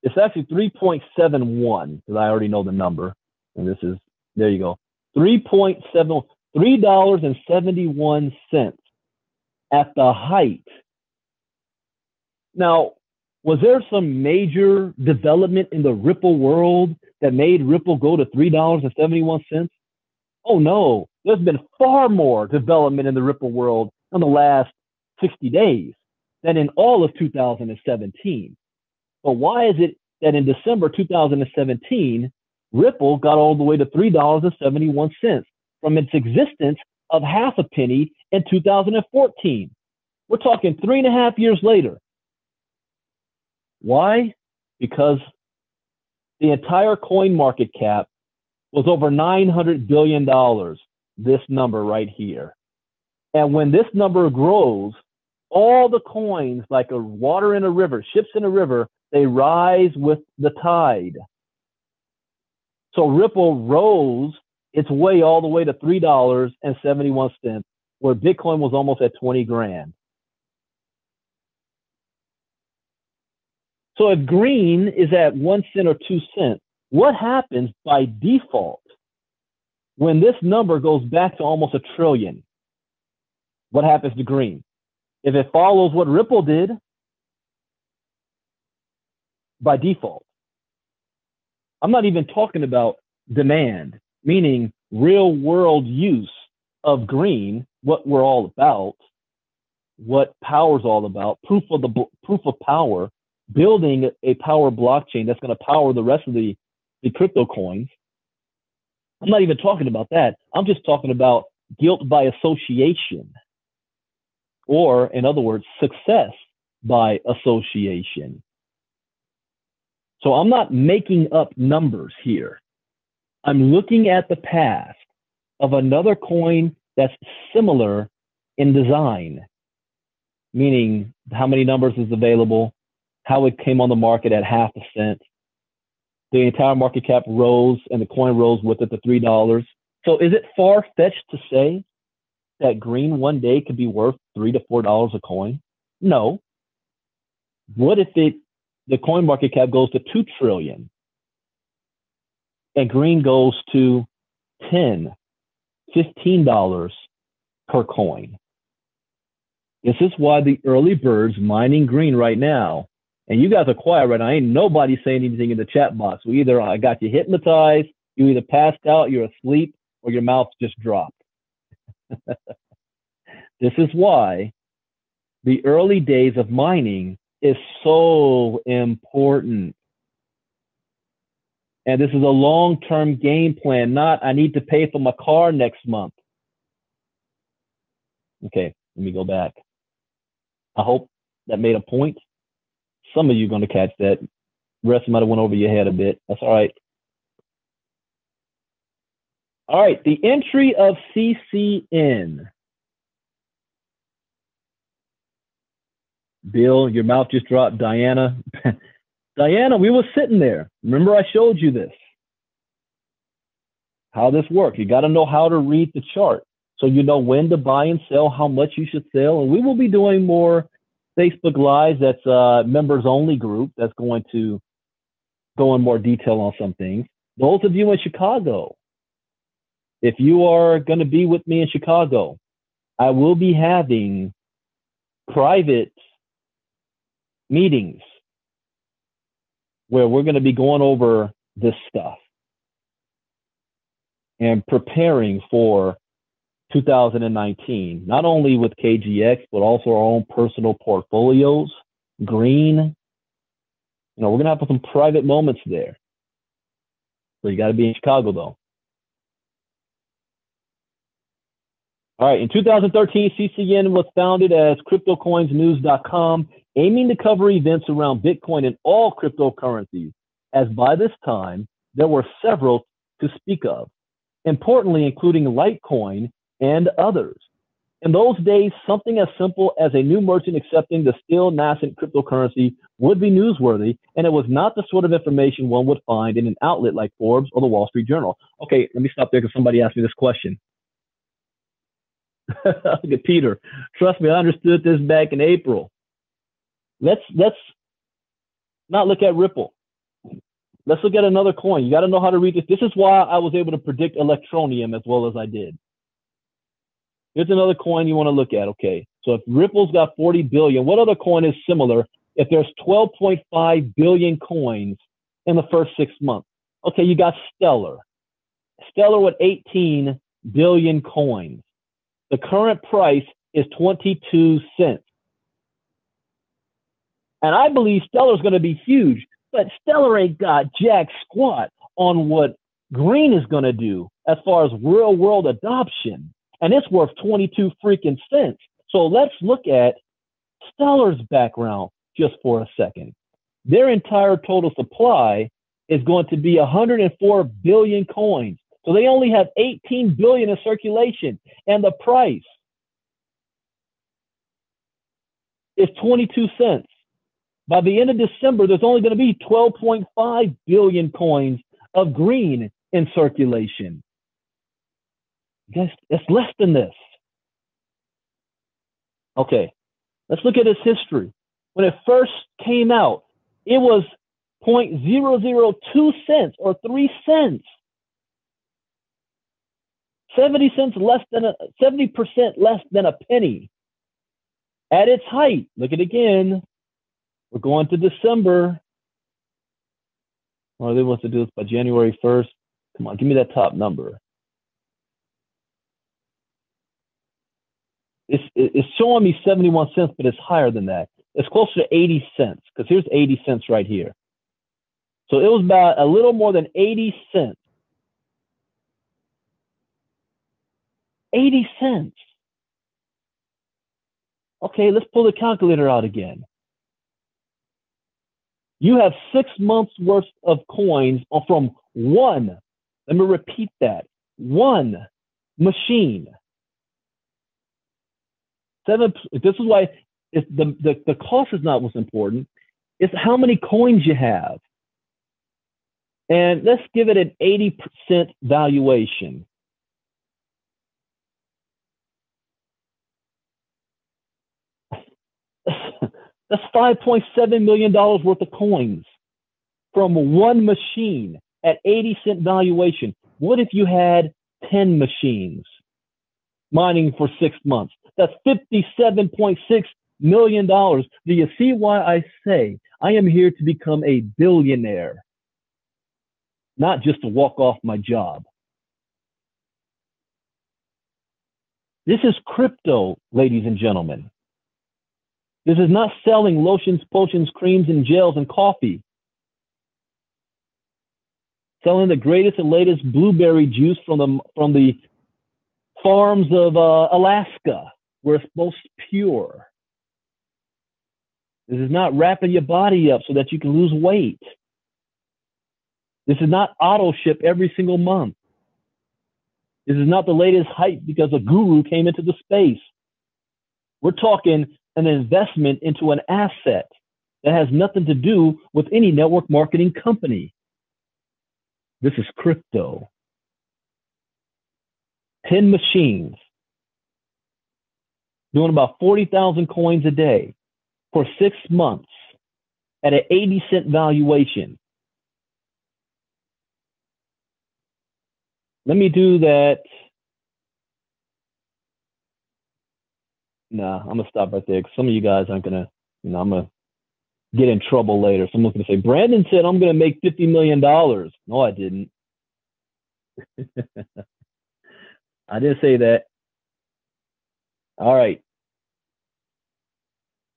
It's actually 3.71 because I already know the number. And this is, there you go. 3.7, $3.71 at the height. Now, was there some major development in the Ripple world that made Ripple go to $3.71? Oh no, there's been far more development in the Ripple world in the last 60 days than in all of 2017. But why is it that in December 2017, Ripple got all the way to $3.71 from its existence of half a penny in 2014? We're talking 3.5 years later. Why? Because the entire coin market cap was over $900 billion, this number right here. And when this number grows, all the coins, like a water in a river, ships in a river, they rise with the tide. So Ripple rose its way all the way to $3.71, where Bitcoin was almost at 20 grand. So if green is at 1 cent or 2 cents, what happens by default when this number goes back to almost $1 trillion? What happens to green? If it follows what Ripple did, by default. I'm not even talking about demand, meaning real world use of green, what we're all about, what power's all about, proof of power, building a power blockchain that's going to power the rest of the crypto coins. I'm not even talking about that. I'm just talking about guilt by association, or in other words, success by association. So I'm not making up numbers here. I'm looking at the past of another coin that's similar in design, meaning how many numbers is available, how it came on the market at half a cent. The entire market cap rose and the coin rose with it to $3. So is it far-fetched to say that green one day could be worth $3 to $4 a coin? No. What if the coin market cap goes to 2 trillion and green goes to $10, $15 per coin? This is why the early birds mining green right now, and you guys are quiet right now. Ain't nobody saying anything in the chat box. So either I got you hypnotized, you either passed out, you're asleep, or your mouth just dropped. This is why the early days of mining is so important. And this is a long-term game plan, not I need to pay for my car next month. Okay, let me go back. I hope that made a point. Some of you are going to catch that. The rest might have went over your head a bit. That's all right. All right, the entry of CCN. Bill, your mouth just dropped. Diana. Diana, we were sitting there. Remember I showed you this. How this works. You got to know how to read the chart so you know when to buy and sell, how much you should sell. And we will be doing more Facebook Lives. That's a members only group that's going to go in more detail on some things. Those of you in Chicago, if you are going to be with me in Chicago, I will be having private meetings where we're going to be going over this stuff and preparing for 2019, not only with KGX, but also our own personal portfolios, green, we're going to have some private moments there. So you got to be in Chicago, though. All right. In 2013, CCN was founded as CryptoCoinsNews.com, aiming to cover events around Bitcoin and all cryptocurrencies, as by this time, there were several to speak of, importantly, including Litecoin and others. In those days, something as simple as a new merchant accepting the still nascent cryptocurrency would be newsworthy, and it was not the sort of information one would find in an outlet like Forbes or the Wall Street Journal. Okay, let me stop there because somebody asked me this question. Look at Peter. Trust me, I understood this back in April. Let's not look at Ripple. Let's look at another coin. You got to know how to read this. This is why I was able to predict Electronium as well as I did. Here's another coin you want to look at. Okay, so if Ripple's got 40 billion, what other coin is similar if there's 12.5 billion coins in the first 6 months? Okay, you got Stellar. Stellar with 18 billion coins. The current price is 22 cents. And I believe Stellar is going to be huge, but Stellar ain't got jack squat on what Green is going to do as far as real world adoption. And it's worth 22 freaking cents. So let's look at Stellar's background just for a second. Their entire total supply is going to be 104 billion coins. So they only have 18 billion in circulation. And the price is 22 cents. By the end of December, there's only going to be 12.5 billion coins of Green in circulation. Guys, it's less than this. Okay, let's look at its history. When it first came out, it was 0.002 cents or 3 cents. 70 cents less than 70% less than a penny. At its height, look at it again. We're going to December. Well, they want to do this by January 1st. Come on, give me that top number. It's showing me 71 cents, but it's higher than that. It's closer to 80 cents because here's 80 cents right here. So it was about a little more than 80 cents. 80 cents. Okay, let's pull the calculator out again. You have 6 months worth of coins from one, let me repeat that, one machine. This is why the cost is not what's important. It's how many coins you have. And let's give it an 80% valuation. That's $5.7 million worth of coins from one machine at 80-cent valuation. What if you had 10 machines mining for 6 months? That's $57.6 million. Do you see why I say I am here to become a billionaire, not just to walk off my job? This is crypto, ladies and gentlemen. This is not selling lotions, potions, creams, and gels and coffee. Selling the greatest and latest blueberry juice from the farms of Alaska, where it's most pure. This is not wrapping your body up so that you can lose weight. This is not auto ship every single month. This is not the latest hype because a guru came into the space. We're talking an investment into an asset that has nothing to do with any network marketing company. This is crypto. 10 machines doing about 40,000 coins a day for 6 months at an 80-cent valuation. Let me do that. Nah, I'm going to stop right there because some of you guys aren't going to, I'm going to get in trouble later. Someone's going to say, Brandon said I'm going to make $50 million. No, I didn't. I didn't say that. All right.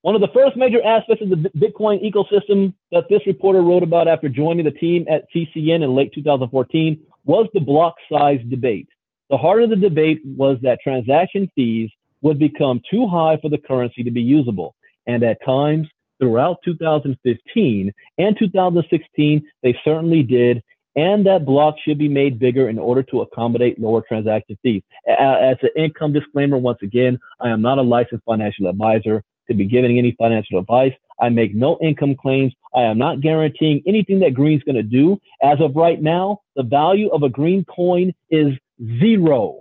One of the first major aspects of the Bitcoin ecosystem that this reporter wrote about after joining the team at TCN in late 2014 was the block size debate. The heart of the debate was that transaction fees would become too high for the currency to be usable. And at times, throughout 2015 and 2016, they certainly did, and that block should be made bigger in order to accommodate lower transaction fees. As an income disclaimer, once again, I am not a licensed financial advisor to be giving any financial advice. I make no income claims. I am not guaranteeing anything that Green's going to do. As of right now, the value of a Green coin is zero.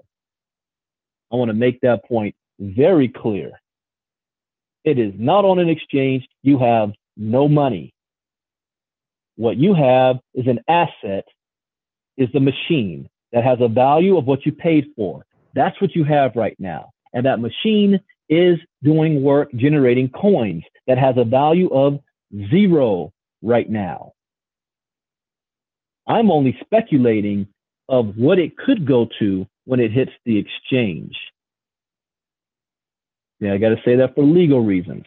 I want to make that point very clear. It is not on an exchange. You have no money. What you have is an asset, is the machine that has a value of what you paid for. That's what you have right now. And that machine is doing work generating coins that has a value of zero right now. I'm only speculating of what it could go to when it hits the exchange. Yeah, I got to say that for legal reasons.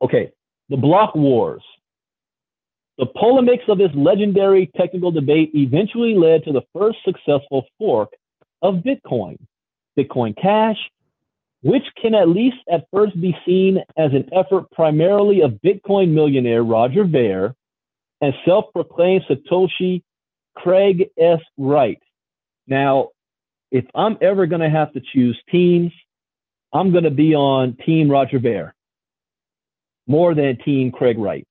Okay, the block wars. The polemics of this legendary technical debate eventually led to the first successful fork of Bitcoin, Bitcoin Cash, which can at least at first be seen as an effort primarily of Bitcoin millionaire Roger Ver and self-proclaimed Satoshi Craig S. Wright. Now, if I'm ever going to have to choose teams, I'm going to be on Team Roger Ver more than Team Craig Wright.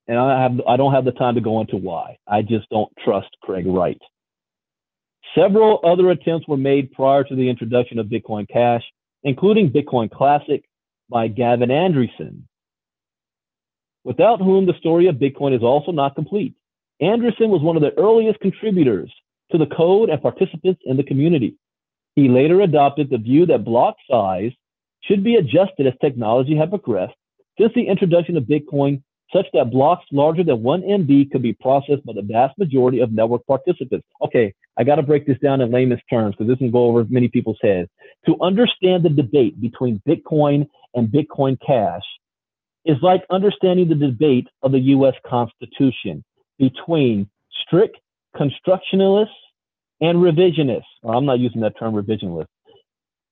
And I don't have the time to go into why. I just don't trust Craig Wright. Several other attempts were made prior to the introduction of Bitcoin Cash, including Bitcoin Classic by Gavin Andresen, without whom the story of Bitcoin is also not complete. Andresen was one of the earliest contributors to the code and participants in the community. He later adopted the view that block size should be adjusted as technology had progressed since the introduction of Bitcoin, such that blocks larger than 1 MB could be processed by the vast majority of network participants. Okay, I got to break this down in layman's terms because this can go over many people's heads. To understand the debate between Bitcoin and Bitcoin Cash is like understanding the debate of the U.S. Constitution between strict constructionalists and revisionists. Well, I'm not using that term revisionist.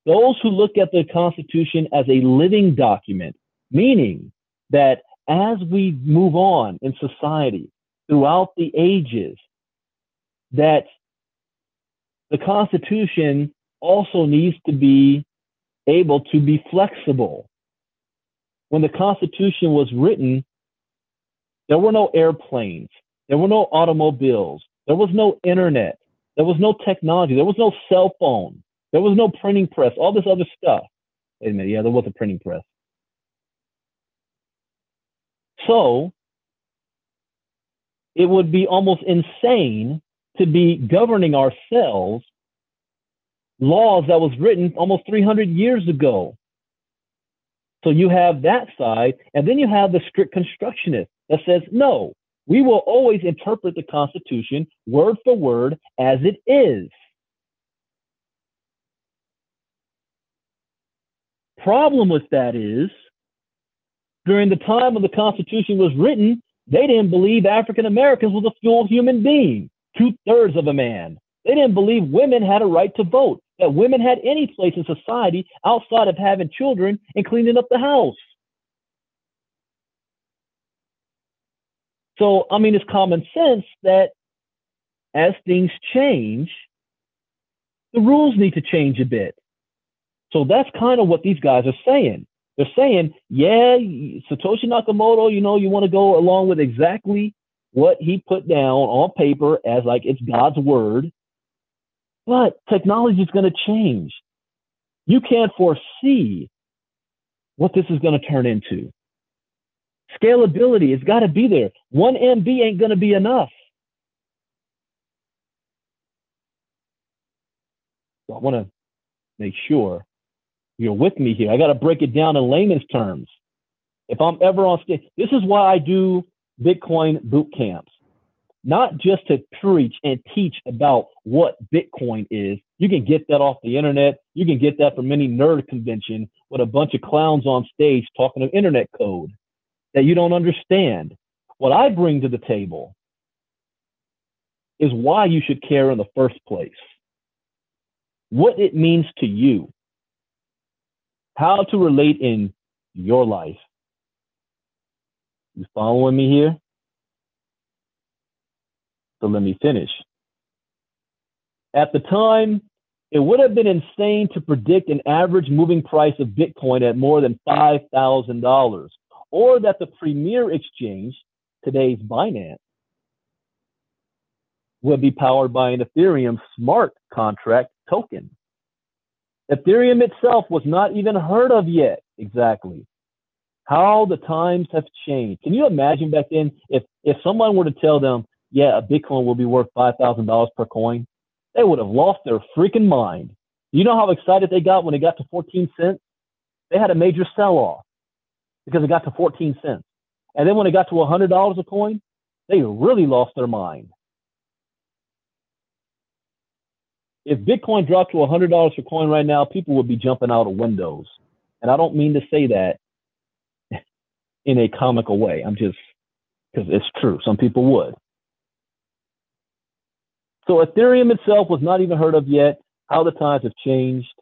Those who look at the Constitution as a living document, meaning that as we move on in society throughout the ages, that the Constitution also needs to be able to be flexible. When the Constitution was written, there were no airplanes, there were no automobiles, there was no internet, there was no technology, there was no cell phone, there was no printing press, all this other stuff. Wait a minute, yeah, there was a printing press. So it would be almost insane to be governing ourselves laws that was written almost 300 years ago. So you have that side, and then you have the strict constructionist that says, no, we will always interpret the Constitution word for word as it is. Problem with that is, during the time when the Constitution was written, they didn't believe African Americans was a full human being, 2/3 of a man. They didn't believe women had a right to vote, that women had any place in society outside of having children and cleaning up the house. So, I mean, it's common sense that as things change, the rules need to change a bit. So that's kind of what these guys are saying. They're saying, yeah, Satoshi Nakamoto, you know, you want to go along with exactly what he put down on paper as like it's God's word, but technology is going to change. You can't foresee what this is going to turn into. Scalability has got to be there. 1 MB ain't going to be enough. So I want to make sure you're with me here. I got to break it down in layman's terms. If I'm ever on stage, this is why I do Bitcoin boot camps. not just to preach and teach about what Bitcoin is. You can get that off the internet. You can get that from any nerd convention with a bunch of clowns on stage talking of internet code that you don't understand. What I bring to the table is why you should care in the first place, what it means to you, how to relate in your life. You following me here? So let me finish. At the time, it would have been insane to predict an average moving price of Bitcoin at more than $5,000, or that the premier exchange, today's Binance, would be powered by an Ethereum smart contract token. Ethereum itself was not even heard of yet. Exactly. How the times have changed. Can you imagine back then if someone were to tell them, yeah, a Bitcoin will be worth $5,000 per coin? They would have lost their freaking mind. You know how excited they got when it got to 14 cents? They had a major sell-off because it got to 14 cents. And then when it got to $100 a coin, they really lost their mind. If Bitcoin dropped to $100 per coin right now, people would be jumping out of windows. And I don't mean to say that in a comical way. I'm just, because it's true. Some people would. So Ethereum itself was not even heard of yet. How the times have changed.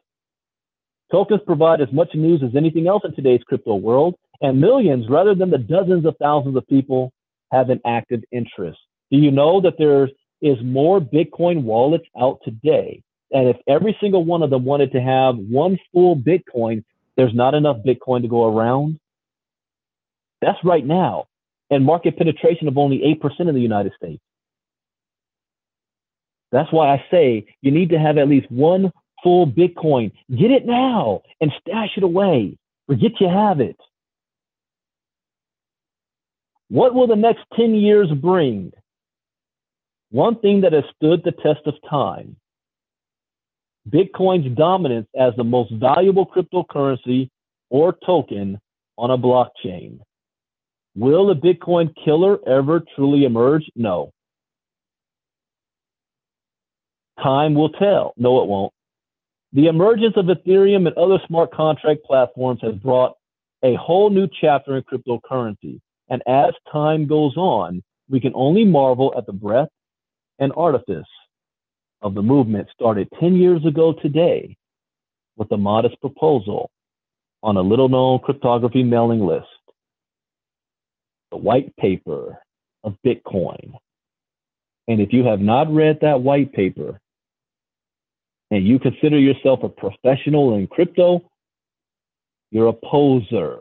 Tokens provide as much news as anything else in today's crypto world, and millions, rather than the dozens of thousands of people, have an active interest. Do you know that there is more Bitcoin wallets out today? And if every single one of them wanted to have one full Bitcoin, there's not enough Bitcoin to go around. That's right now. And market penetration of only 8% in the United States. That's why I say you need to have at least one full Bitcoin. Get it now and stash it away. Forget you have it. What will the next 10 years bring? One thing that has stood the test of time: Bitcoin's dominance as the most valuable cryptocurrency or token on a blockchain. Will the Bitcoin killer ever truly emerge? No. Time will tell. No, it won't. The emergence of Ethereum and other smart contract platforms has brought a whole new chapter in cryptocurrency. And as time goes on, we can only marvel at the breadth and artifice of the movement started 10 years ago today with a modest proposal on a little-known cryptography mailing list, the white paper of Bitcoin. And if you have not read that white paper and you consider yourself a professional in crypto, you're a poser.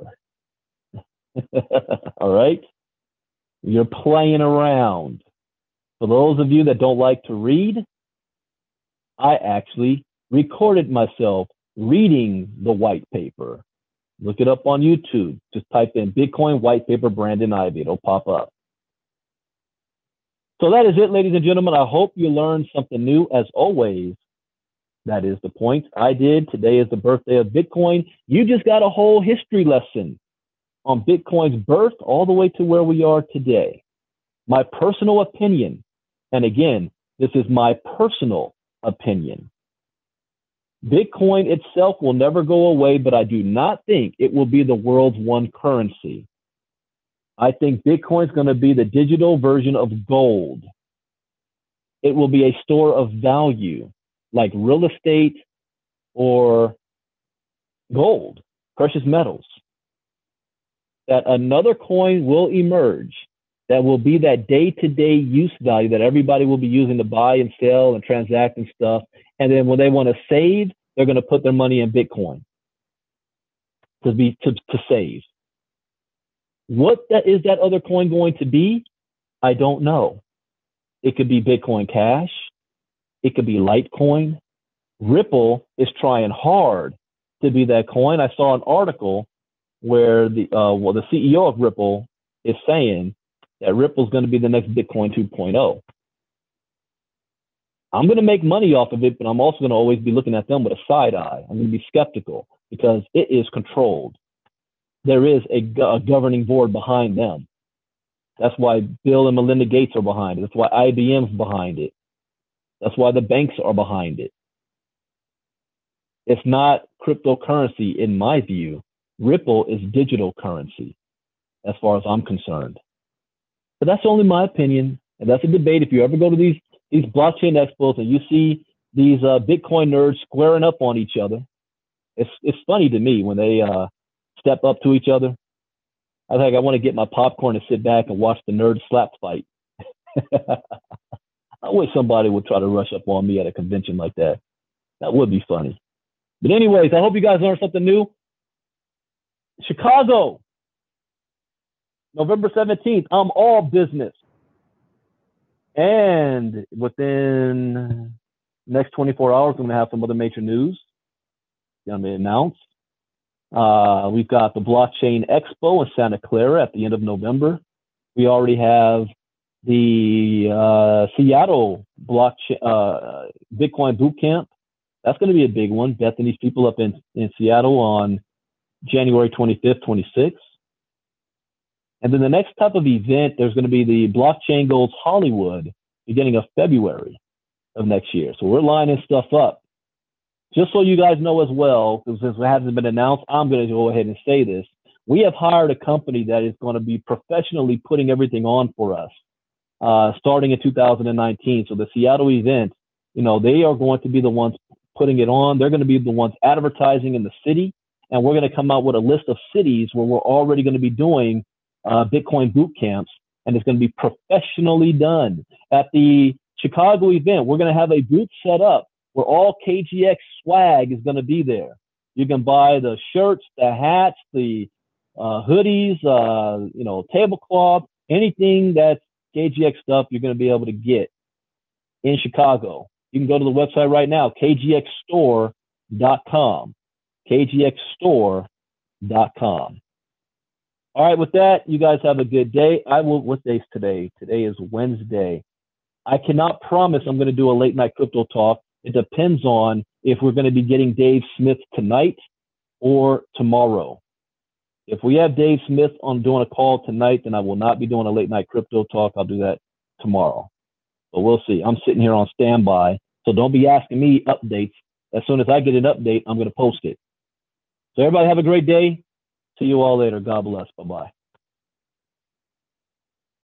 All right? You're playing around. For those of you that don't like to read, I actually recorded myself reading the white paper. Look it up on YouTube. Just type in Bitcoin white paper Brandon Ivey. It'll pop up. So that is it, ladies and gentlemen. I hope you learned something new. As always, that is the point. I did. Today is the birthday of Bitcoin. You just got a whole history lesson on Bitcoin's birth all the way to where we are today. My personal opinion, and again, this is my personal opinion. Bitcoin itself will never go away, but I do not think it will be the world's one currency. I think Bitcoin is going to be the digital version of gold. It will be a store of value, like real estate or gold, precious metals. That another coin will emerge that will be that day-to-day use value that everybody will be using to buy and sell and transact and stuff. And then when they want to save, they're going to put their money in Bitcoin to save. What is that other coin going to be? I don't know. It could be Bitcoin Cash. It could be Litecoin. Ripple is trying hard to be that coin. I saw an article where the CEO of Ripple is saying that Ripple is going to be the next Bitcoin 2.0. I'm going to make money off of it, but I'm also going to always be looking at them with a side eye. I'm going to be skeptical because it is controlled. There is a governing board behind them. That's why Bill and Melinda Gates are behind it. That's why IBM's behind it. That's why the banks are behind it. It's not cryptocurrency in my view. Ripple is digital currency as far as I'm concerned. But that's only my opinion. And that's a debate. If you ever go to these blockchain expos and you see these Bitcoin nerds squaring up on each other, it's funny to me when they step up to each other. I think I want to get my popcorn and sit back and watch the nerd slap fight. I wish somebody would try to rush up on me at a convention like that. That would be funny. But anyways, I hope you guys learned something new. Chicago, November 17th, I'm all business. And within the next 24 hours, I'm going to have some other major news going to be announced. We've got the Blockchain Expo in Santa Clara at the end of November. We already have the Seattle Blockchain Bitcoin Bootcamp. That's going to be a big one. Bethany's people up in Seattle on January 25th, 26th. And then the next type of event, there's going to be the Blockchain Goals Hollywood beginning of February of next year. So we're lining stuff up. Just so you guys know as well, since it hasn't been announced, I'm going to go ahead and say this. We have hired a company that is going to be professionally putting everything on for us, starting in 2019. So the Seattle event, they are going to be the ones putting it on. They're going to be the ones advertising in the city. And we're going to come out with a list of cities where we're already going to be doing Bitcoin boot camps, and it's going to be professionally done. At the Chicago event, we're going to have a booth set up where all KGX swag is going to be there. You can buy the shirts, the hats, the hoodies, tablecloth, anything that's KGX stuff you're going to be able to get in Chicago. You can go to the website right now, kgxstore.com, kgxstore.com. All right, with that, you guys have a good day. What day's today? Today is Wednesday. I cannot promise I'm going to do a late night crypto talk. It depends on if we're going to be getting Dave Smith tonight or tomorrow. If we have Dave Smith on doing a call tonight, then I will not be doing a late night crypto talk. I'll do that tomorrow. But we'll see. I'm sitting here on standby, so don't be asking me updates. As soon as I get an update, I'm going to post it. So everybody have a great day. See you all later. God bless. Bye-bye.